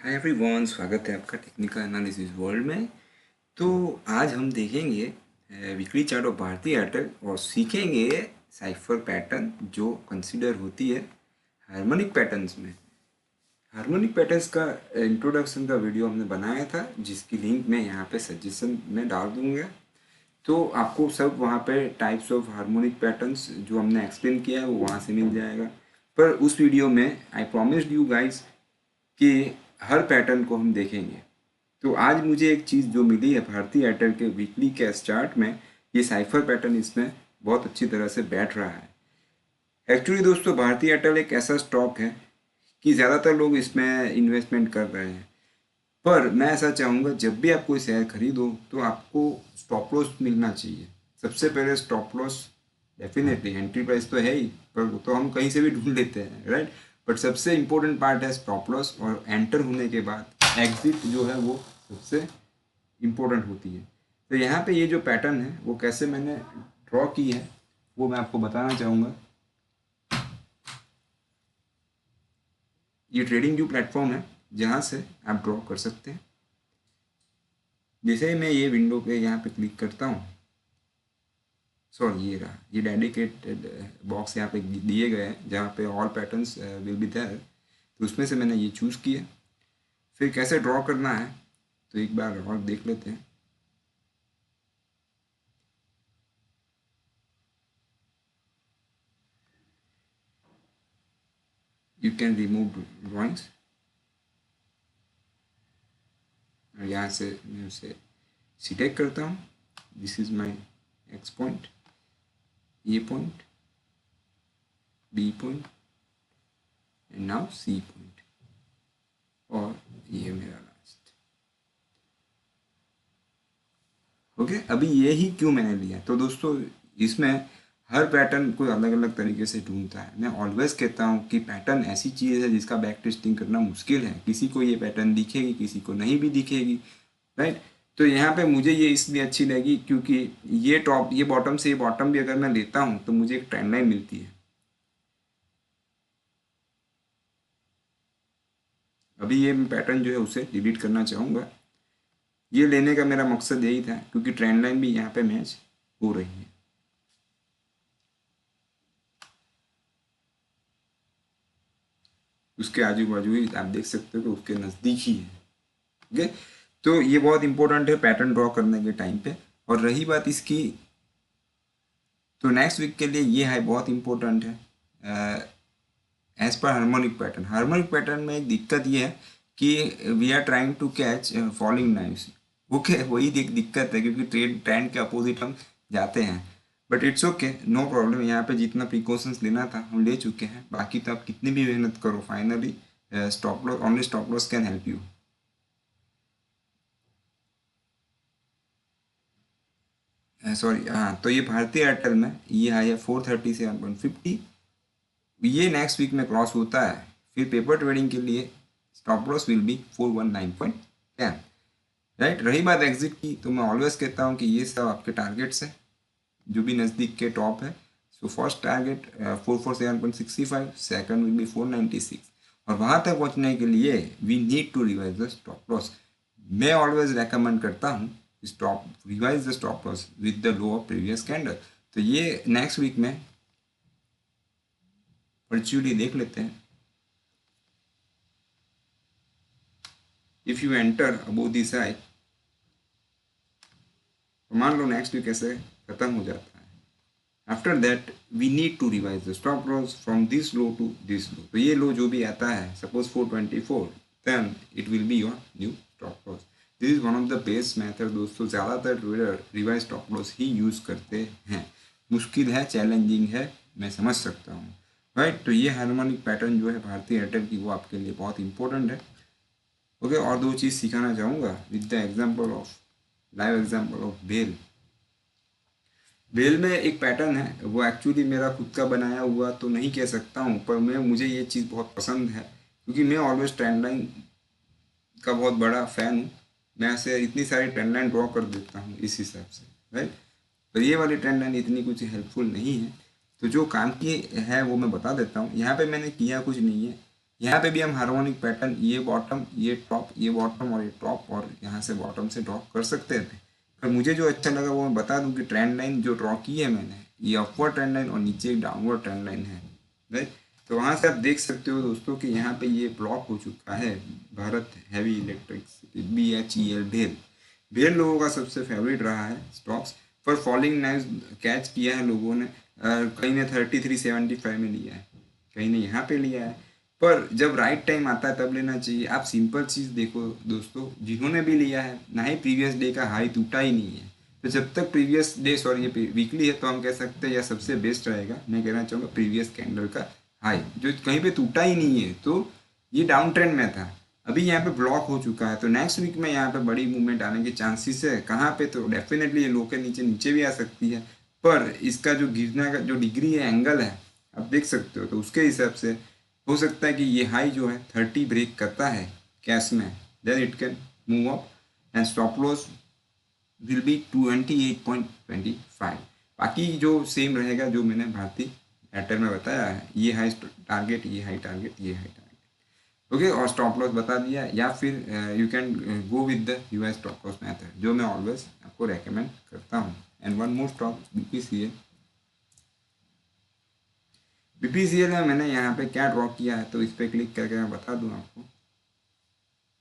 Hi everyone, स्वागत है आपका टेक्निकल एनालिसिस वर्ल्ड में। तो आज हम देखेंगे वीकली चार्ट ऑफ भारतीय एयरटेल और सीखेंगे साइफर पैटर्न जो कंसीडर होती है हार्मोनिक पैटर्न्स में। हार्मोनिक पैटर्न्स का इंट्रोडक्शन का वीडियो हमने बनाया था, जिसकी लिंक मैं यहाँ पे सजेशन में डाल दूँगा। तो आपको सब वहाँ पे टाइप्स ऑफ हार्मोनिक पैटर्न्स जो हमने एक्सप्लेन किया है वो वहाँ से मिल जाएगा। पर उस वीडियो में आई प्रॉमिस्ड यू गाइस कि हर पैटर्न को हम देखेंगे। तो आज मुझे एक चीज़ जो मिली है भारतीय एयरटेल के वीकली कैश चार्ट में, ये साइफर पैटर्न इसमें बहुत अच्छी तरह से बैठ रहा है। एक्चुअली दोस्तों, भारतीय एयरटेल एक ऐसा स्टॉक है कि ज़्यादातर लोग इसमें इन्वेस्टमेंट कर रहे हैं। पर मैं ऐसा चाहूँगा, जब भी आप कोई शेयर खरीदो तो आपको स्टॉप लॉस मिलना चाहिए। सबसे पहले stop loss definitely, entry price तो है ही, पर वो तो हम कहीं से भी ढूंढ लेते हैं, राइट। बट सबसे इम्पोर्टेंट पार्ट है स्टॉप लॉस, और एंटर होने के बाद एग्जिट जो है वो सबसे इम्पोर्टेंट होती है। तो यहाँ पे ये जो पैटर्न है वो कैसे मैंने ड्रॉ की है वो मैं आपको बताना चाहूँगा। ये ट्रेडिंग व्यू प्लेटफॉर्म है जहाँ से आप ड्रॉ कर सकते हैं। जैसे ही मैं ये विंडो पे यहाँ पे क्लिक करता हूँ, सॉरी ये रहा, ये डेडिकेटेड बॉक्स यहाँ पे दिए गए हैं जहाँ पे all patterns will be there. तो उसमें से मैंने ये चूज़ किया। फिर कैसे ड्रॉ करना है तो एक बार और देख लेते हैं। यू कैन रिमूव ड्रॉइंग्स, और यहाँ से मैं उसे सिलेक्ट करता हूँ। This is my X point, A point, B point and now C point, और ये मेरा लास्ट। ओके, अभी ये ही क्यों मैंने लिया, तो दोस्तों इसमें हर पैटर्न कोई अलग अलग तरीके से ढूंढता है। मैं ऑलवेज कहता हूँ कि पैटर्न ऐसी चीज़ है जिसका बैक टेस्टिंग करना मुश्किल है। किसी को ये पैटर्न दिखेगी, किसी को नहीं भी दिखेगी, राइट। तो यहाँ पे मुझे ये इसलिए अच्छी लगी क्योंकि ये टॉप, ये बॉटम से ये बॉटम भी अगर मैं लेता हूँ तो मुझे एक ट्रेंड लाइन मिलती है। अभी ये पैटर्न जो है उसे डिलीट करना चाहूँगा। ये लेने का मेरा मकसद यही था क्योंकि ट्रेंड लाइन भी यहाँ पे मैच हो रही है। उसके आजू बाजू ही आप देख सकते हो कि उसके नज़दीक ही है। ओके, तो ये बहुत इंपॉर्टेंट है पैटर्न ड्रॉ करने के टाइम पे। और रही बात इसकी, तो नेक्स्ट वीक के लिए ये है बहुत इंपॉर्टेंट है। एज पर हार्मोनिक पैटर्न में एक दिक्कत ये है कि we are trying to catch falling knives. Okay, वही एक दिक्कत है क्योंकि ट्रेंड के अपोजिट हम जाते हैं। But it's okay, no problem. यहाँ पे जितना प्रिकॉशंस लेना था हम ले चुके हैं। बाकी तो आप कितनी भी मेहनत करो, finally stop loss, only stop loss can help you. Sorry, हाँ, तो ये भारतीय एयरटेल में ये हाई है 430 से 150। ये नेक्स्ट वीक में क्रॉस होता है, फिर पेपर ट्रेडिंग के लिए stop loss will B 419.10, right. रही बात एग्जिट की, तो मैं ऑलवेज कहता हूँ कि ये सब आपके टारगेट्स हैं जो भी नज़दीक के टॉप है। So first target 447.65, second will be 496, और वहाँ तक पहुँचने के लिए we need to revise the stop loss. मैं ऑलवेज रेकमेंड करता हूँ stop revise the stop loss with the low of previous candle. तो ये नेक्स्ट वीक में वर्चुअली देख लेते हैं। If you enter above this high, तो मान लो नेक्स्ट वीक ऐसे खत्म हो जाता है। After that we need to revise the stop loss from this low to this low. तो ये लो जो भी आता है, suppose 424, then it will be your new stop loss. This is one of the best method दोस्तों। ज़्यादातर trader revise stop loss ही use करते हैं। मुश्किल है, चैलेंजिंग है, मैं समझ सकता हूँ, राइट। तो ये हार्मोनिक पैटर्न जो है भारतीय एयरटेल की, वो आपके लिए बहुत इंपॉर्टेंट है। ओके, और दो चीज़ सिखाना चाहूँगा with the example of live example of BEL. BEL में एक पैटर्न है, वो एक्चुअली मेरा खुद का बनाया हुआ तो नहीं कह सकता हूँ, पर मुझे ये चीज़ बहुत पसंद है क्योंकि मैं ऑलवेज ट्रेंड लाइन का बहुत बड़ा फ़ैन हूँ। मैं ऐसे इतनी सारी ट्रेंड लाइन ड्रॉ कर देता हूँ इस हिसाब से, राइट। पर ये वाली ट्रेंड लाइन इतनी कुछ हेल्पफुल नहीं है, तो जो काम की है वो मैं बता देता हूँ। यहाँ पे मैंने किया कुछ नहीं है, यहाँ पे भी हम हार्मोनिक पैटर्न, ये बॉटम, ये टॉप, ये बॉटम और ये टॉप, और यहाँ से बॉटम से ड्रॉ कर सकते थे। पर मुझे जो अच्छा लगा वो मैं बता दूं कि ट्रेंड लाइन जो ड्रॉ की है मैंने, ये अपवर्ड ट्रेंड लाइन और नीचे एक डाउनवर्ड ट्रेंड लाइन है, राइट। तो वहाँ से आप देख सकते हो दोस्तों कि यहाँ पे ये ब्लॉक हो चुका है भारत हेवी इलेक्ट्रिक्स BHEL, भेल। भेल लोगों का सबसे फेवरेट रहा है स्टॉक्स, पर फॉलिंग नाइस कैच किया है लोगों ने। कहीं ने 3375 में लिया है, कहीं ने यहाँ पे लिया है। पर जब राइट टाइम आता है तब लेना चाहिए। आप सिंपल चीज़ देखो दोस्तों, जिन्होंने भी लिया है ना ही प्रीवियस डे का हाई टूटा ही नहीं है, तो जब तक प्रीवियस डे, सॉरी ये वीकली है, तो हम कह सकते हैं या सबसे बेस्ट रहेगा, मैं कहना चाहूँगा प्रीवियस कैंडल का हाई जो कहीं पे टूटा ही नहीं है, तो ये डाउन ट्रेंड में था, अभी यहाँ पे ब्लॉक हो चुका है। तो नेक्स्ट वीक में यहाँ पे बड़ी मूवमेंट आने के चांसेस है। कहाँ पे, तो डेफिनेटली ये लो के नीचे नीचे भी आ सकती है, पर इसका जो गिरने का जो डिग्री है, एंगल है, आप देख सकते हो, तो उसके हिसाब से हो सकता है कि ये हाई जो है 30 ब्रेक करता है कैश में, then it can move up and stop loss will be 28.25। बाकी जो सेम रहेगा जो मैंने भारतीय एयरटेल में बताया है, ये हाई टारगेट, ये हाई टारगेट, ये हाई टारगेट, ओके। और स्टॉप लॉस बता दिया, या फिर you can go with the US stop loss method जो मैं ऑलवेज आपको रेकमेंड करता हूँ। And one more stock BPCL। BPCL में मैंने यहाँ पे क्या ड्रॉ किया है, तो इस पर क्लिक करके मैं बता दूँ आपको,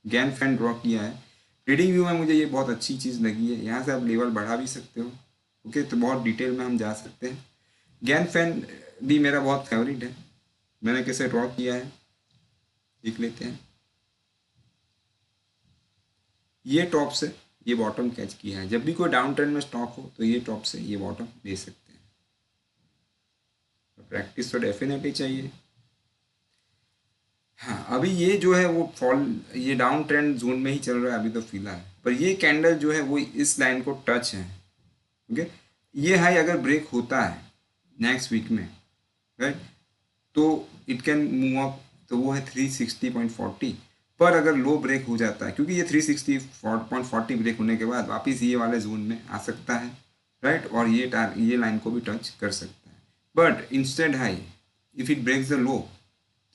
गैन फैन ड्रॉ किया है। ट्रेडिंग व्यू में मुझे ये बहुत अच्छी चीज़ लगी है, यहाँ से आप लेवल बढ़ा भी सकते हो, ओके। तो बहुत डिटेल में हम जा सकते हैं। गैन फैन भी मेरा बहुत फेवरेट है, मैंने कैसे ड्रॉ किया है देख लेते हैं। ये टॉप से ये बॉटम कैच किया है, जब भी कोई डाउन ट्रेंड में स्टॉक हो तो ये टॉप से ये बॉटम ले सकते हैं। तो प्रैक्टिस तो डेफिनेटली चाहिए। हाँ, अभी ये जो है वो फॉल, ये डाउन ट्रेंड जोन में ही चल रहा है अभी तो फिलहाल, पर ये कैंडल जो है वो इस लाइन को टच है, ओके। ये हाई अगर ब्रेक होता है नेक्स्ट वीक में, राइट, तो इट कैन मूव अप, तो वो है 360.40। पर अगर लो ब्रेक हो जाता है, क्योंकि ये 360.40 ब्रेक होने के बाद वापस ये वाले जोन में आ सकता है, राइट, और ये लाइन को भी टच कर सकता है। But instead high if it breaks the low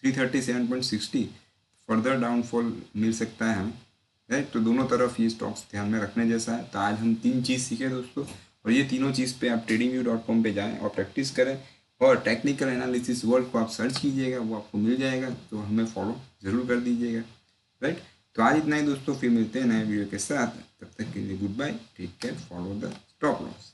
337.60, further downfall मिल सकता है हमें, राइट। तो दोनों तरफ ये स्टॉक्स ध्यान में रखने जैसा है। तो आज हम 3 चीज़ सीखे दोस्तों, और ये तीनों चीज़ पे आप tradingview.com पे जाएं और प्रैक्टिस करें, और टेक्निकल एनालिसिस वर्ल्ड को आप सर्च कीजिएगा, वो आपको मिल जाएगा, तो हमें फॉलो ज़रूर कर दीजिएगा, राइट। तो आज इतना ही दोस्तों, फिर मिलते हैं नए वीडियो के साथ, तब तक के लिए good bye, take care, follow the stop loss.